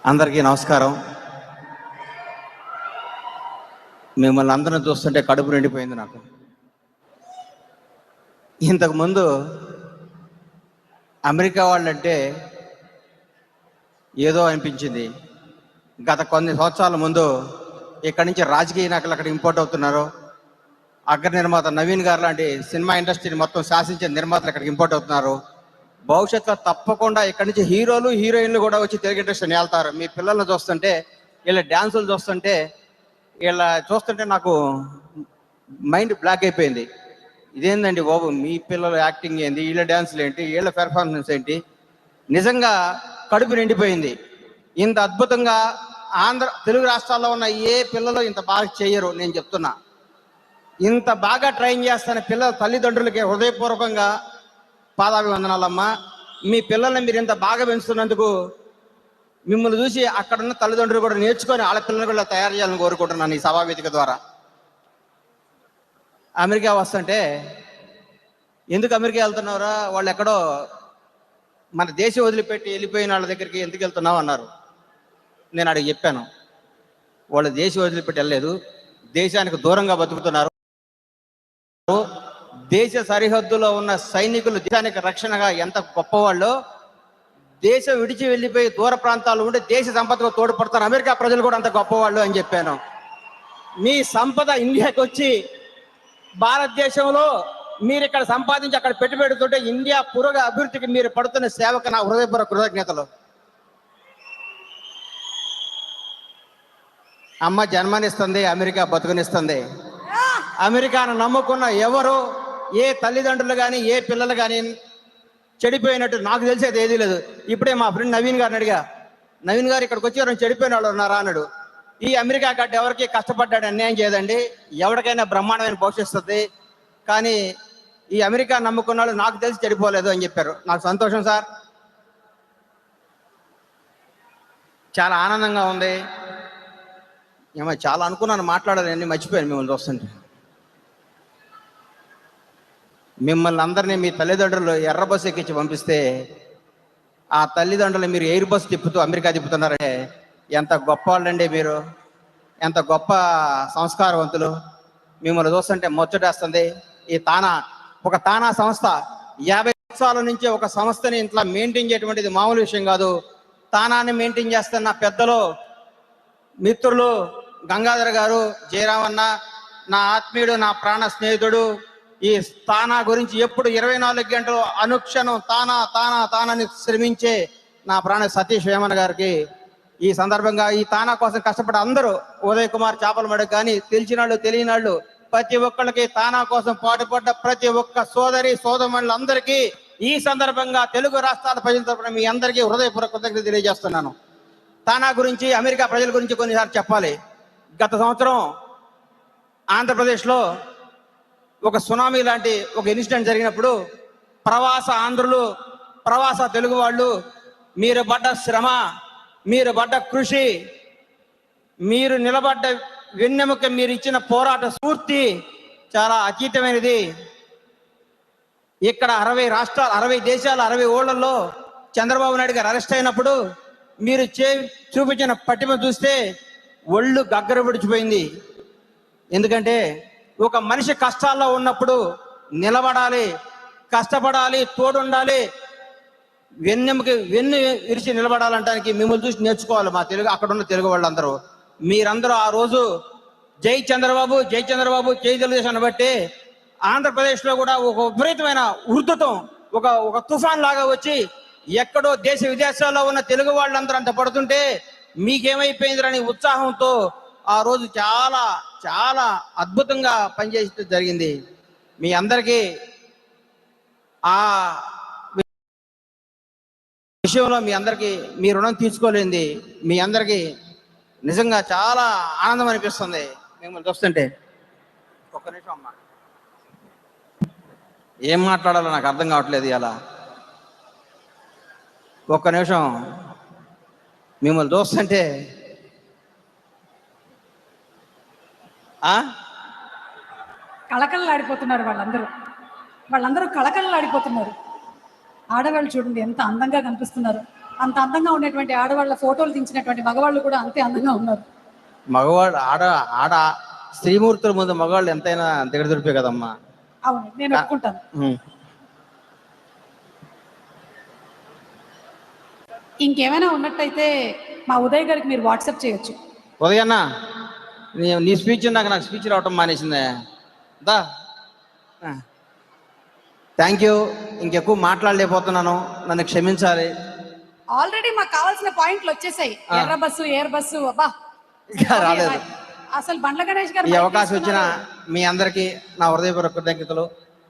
అందరికీ నమస్కారం. మిమ్మల్ని అందరిని చూస్తుంటే కడుపు నిండిపోయింది నాకు. ఇంతకుముందు అమెరికా వాళ్ళంటే ఏదో అనిపించింది. గత కొన్ని సంవత్సరాల ముందు ఇక్కడి నుంచి రాజకీయ నాయకులు అక్కడ ఇంపోర్ట్ అవుతున్నారు. అగ్ర నిర్మాత నవీన్ గారు లాంటి సినిమా ఇండస్ట్రీని మొత్తం శాసించే నిర్మాతలు ఇక్కడికి ఇంపోర్ట్ అవుతున్నారు. భవిష్యత్తులో తప్పకుండా ఇక్కడి నుంచి హీరోలు హీరోయిన్లు కూడా వచ్చి తెలుగు ఇండస్ట్రీని వెళ్తారు. మీ పిల్లల్ని చూస్తుంటే, వీళ్ళ డ్యాన్సులు చూస్తుంటే, వీళ్ళ చూస్తుంటే నాకు మైండ్ బ్లాక్ అయిపోయింది. ఇదేందండి బాబు, మీ పిల్లల యాక్టింగ్ ఏంటి, వీళ్ళ డ్యాన్సులు ఏంటి, వీళ్ళ పెర్ఫార్మెన్స్ ఏంటి? నిజంగా కడుపు నిండిపోయింది. ఇంత అద్భుతంగా తెలుగు రాష్ట్రాల్లో ఉన్న ఏ పిల్లలు ఇంత బాగా చేయరు. నేను చెప్తున్నా, ఇంత బాగా ట్రైన్ చేస్తున్న పిల్లల తల్లిదండ్రులకి హృదయపూర్వకంగా పాదాభివందనాలమ్మా. మీ పిల్లల్ని మీరు ఇంత బాగా పెంచుతున్నందుకు మిమ్మల్ని చూసి అక్కడున్న తల్లిదండ్రులు కూడా నేర్చుకొని వాళ్ళ పిల్లల్ని కూడా తయారు చేయాలని కోరుకుంటున్నాను ఈ సభావేదిక ద్వారా. అమెరికా వస్తుంటే, ఎందుకు అమెరికా వెళ్తున్నారా, వాళ్ళు ఎక్కడో మన దేశం వదిలిపెట్టి వెళ్ళిపోయిన వాళ్ళ దగ్గరికి ఎందుకు వెళ్తున్నావు అన్నారు. నేను అడిగి చెప్పాను, వాళ్ళు దేశం వదిలిపెట్టి వెళ్ళలేదు, దేశానికి దూరంగా బతుకుతున్నారు. దేశ సరిహద్దులో ఉన్న సైనికులు దేశానికి రక్షణగా ఎంత గొప్పవాళ్ళో, దేశం విడిచి వెళ్ళిపోయి దూర ప్రాంతాల్లో ఉండి దేశ సంపదకు తోడ్పడతారు అమెరికా ప్రజలు కూడా అంత గొప్పవాళ్ళు అని చెప్పాను. మీ సంపద ఇండియాకి వచ్చి భారతదేశంలో మీరు ఇక్కడ సంపాదించి అక్కడ పెట్టుబడుతుంటే ఇండియా పురోగ అభివృద్ధికి మీరు పడుతున్న సేవకు నా హృదయపూర్వక కృతజ్ఞతలు. అమ్మ జన్మనిస్తుంది, అమెరికా బతుకునిస్తుంది. అమెరికాను నమ్ముకున్న ఎవరు, ఏ తల్లిదండ్రులు కానీ ఏ పిల్లలు కానీ చెడిపోయినట్టు నాకు తెలిసేది ఏదీ లేదు. ఇప్పుడే మా ఫ్రెండ్ నవీన్ గారిని అడిగా, నవీన్ గారు ఇక్కడికి వచ్చి ఎవరైనా చెడిపోయిన వాళ్ళు ఉన్నారా అన్నాడు. ఈ అమెరికా గడ్డ ఎవరికి కష్టపడ్డాడు అన్యాయం చేయదండి, ఎవరికైనా బ్రహ్మాండమైన భవిష్యత్తు. కానీ ఈ అమెరికా నమ్ముకున్న వాళ్ళు నాకు తెలిసి చెడిపోలేదు అని చెప్పారు. నాకు సంతోషం సార్, చాలా ఆనందంగా ఉంది. ఏమో చాలా అనుకున్నాను, మాట్లాడాలి అన్నీ మర్చిపోయాను మిమ్మల్ని చూస్తుంటే. మిమ్మల్ని అందరినీ మీ తల్లిదండ్రులు ఎర్ర బస్సు ఎక్కించి పంపిస్తే ఆ తల్లిదండ్రులు మీరు ఎయిర్ బస్సు తిప్పుతూ అమెరికా తిప్పుతున్నారంటే ఎంత గొప్ప వాళ్ళండి మీరు, ఎంత గొప్ప సంస్కారవంతులు. మిమ్మల్ని చూస్తుంటే ముచ్చటేస్తుంది. ఈ ఒక తానా సంస్థ 50 సంవత్సరాల నుంచి ఒక సంస్థని ఇంట్లో మెయింటైన్ చేయటువంటిది మామూలు విషయం కాదు. తానాన్ని మెయింటైన్ చేస్తున్న పెద్దలు, మిత్రులు గంగాధర్ గారు, జయరామన్న, నా ఆత్మీయుడు, నా ప్రాణ స్నేహితుడు, ఈ తానా గురించి ఎప్పుడు 24 గంటలు అనుక్షణం తానాని శ్రమించే నా ప్రాణ సతీష్ వేమన్న గారికి ఈ సందర్భంగా, ఈ తానా కోసం కష్టపడే అందరూ, ఉదయ్ కుమార్ చేపలమడికి కానీ తెలిసిన వాళ్ళు తెలియని వాళ్ళు ప్రతి ఒక్కళ్ళకి, తానా కోసం పాటుపడ్డ ప్రతి ఒక్క సోదరి సోదరులందరికీ ఈ సందర్భంగా తెలుగు రాష్ట్రాల ప్రజల తరపున మీ అందరికీ హృదయపూర్వక కృతజ్ఞతలు తెలియజేస్తున్నాను. తానా గురించి, అమెరికా ప్రజల గురించి కొన్నిసార్లు చెప్పాలి. గత సంవత్సరం ఆంధ్రప్రదేశ్లో ఒక సునామీ లాంటి ఒక ఇన్సిడెంట్ జరిగినప్పుడు ప్రవాస ఆంధ్రులు, ప్రవాస తెలుగు వాళ్ళు, మీరు పడ్డ శ్రమ, మీరు పడ్డ కృషి, మీరు నిలబడ్డ వెన్నెముక, మీరు ఇచ్చిన పోరాట స్ఫూర్తి చాలా అతీతమైనది. ఇక్కడ 60 రాష్ట్రాలు, 60 దేశాలు, 60 ఊళ్ళల్లో చంద్రబాబు నాయుడు గారు అరెస్ట్ అయినప్పుడు మీరు చూపించిన పట్టిమ చూస్తే ఒళ్ళు గగ్గర విడిచిపోయింది. ఎందుకంటే ఒక మనిషి కష్టాల్లో ఉన్నప్పుడు నిలబడాలి, కష్టపడాలి, తోడుండాలి, వెన్నె విరిచి నిలబడాలంటానికి మిమ్మల్ని చూసి నేర్చుకోవాలి మా తెలుగు, అక్కడ ఉన్న తెలుగు వాళ్ళందరూ. మీరందరూ ఆ రోజు జై చంద్రబాబు, జై చంద్రబాబు, జై తెలుగుదేశాన్ని బట్టి ఆంధ్రప్రదేశ్లో కూడా ఒక విపరీతమైన ఉధృతం, ఒక తుఫాన్ లాగా వచ్చి ఎక్కడో దేశ విదేశాల్లో ఉన్న తెలుగు వాళ్ళందరూ అంత పడుతుంటే మీకేమైపోయిందని ఉత్సాహంతో ఆ రోజు చాలా చాలా అద్భుతంగా పనిచేయడం జరిగింది. మీ అందరికీ ఆ విషయంలో మీ అందరికీ మీ రుణం తీర్చుకోలేంది. మీ అందరికీ నిజంగా చాలా ఆనందం అనిపిస్తుంది మిమ్మల్ని చూస్తుంటే. ఒక్క నిమిషం అమ్మా, ఏం మాట్లాడాలో నాకు అర్థం కావట్లేదు ఇలా. ఒక్క నిమిషం, మిమ్మల్ని చూస్తుంటే కళకళలాడిపోతున్నారు వాళ్ళందరూ కళకళలాడిపోతున్నారు. ఆడవాళ్ళు చూడండి ఎంత అందంగా కనిపిస్తున్నారు. అంత అందంగా ఉన్నటువంటి ఆడవాళ్ళ ఫోటోలు దించినటువంటి మగవాళ్ళు కూడా అంతే అందంగా ఉన్నారు. మగవాళ్ళు ఆడ ఆడ స్త్రీమూర్తుల ముందు మగవాళ్ళు ఎంతైనా దిగదుడిపే కదమ్మా. అవును, నేను ఒప్పుకుంటాను. ఇంకేమైనా ఉన్నట్టయితే మా ఉదయ్ గారికి మీరు వాట్సాప్ చేయొచ్చు. ఉదయన్న నీ స్పీచ్ నాకు స్పీచ్ రావటం మానేసిందే. దా థ్యాంక్ యూ. ఇంకెక్కువ మాట్లాడలేకపోతున్నాను, నన్ను క్షమించాలి. ఆల్రెడీ మాకు కావాల్సిన పాయింట్లు వచ్చేసాయి. ఎర్ర బస్సు, ఎయిర్ బస్సు, అబ్బా ఇంకా రాలేదు. అసలు బండ్ల గణేష్ గారు ఈ అవకాశం ఇచ్చిన మీ అందరికీ నా హృదయపూర్వక కృతజ్ఞతలు.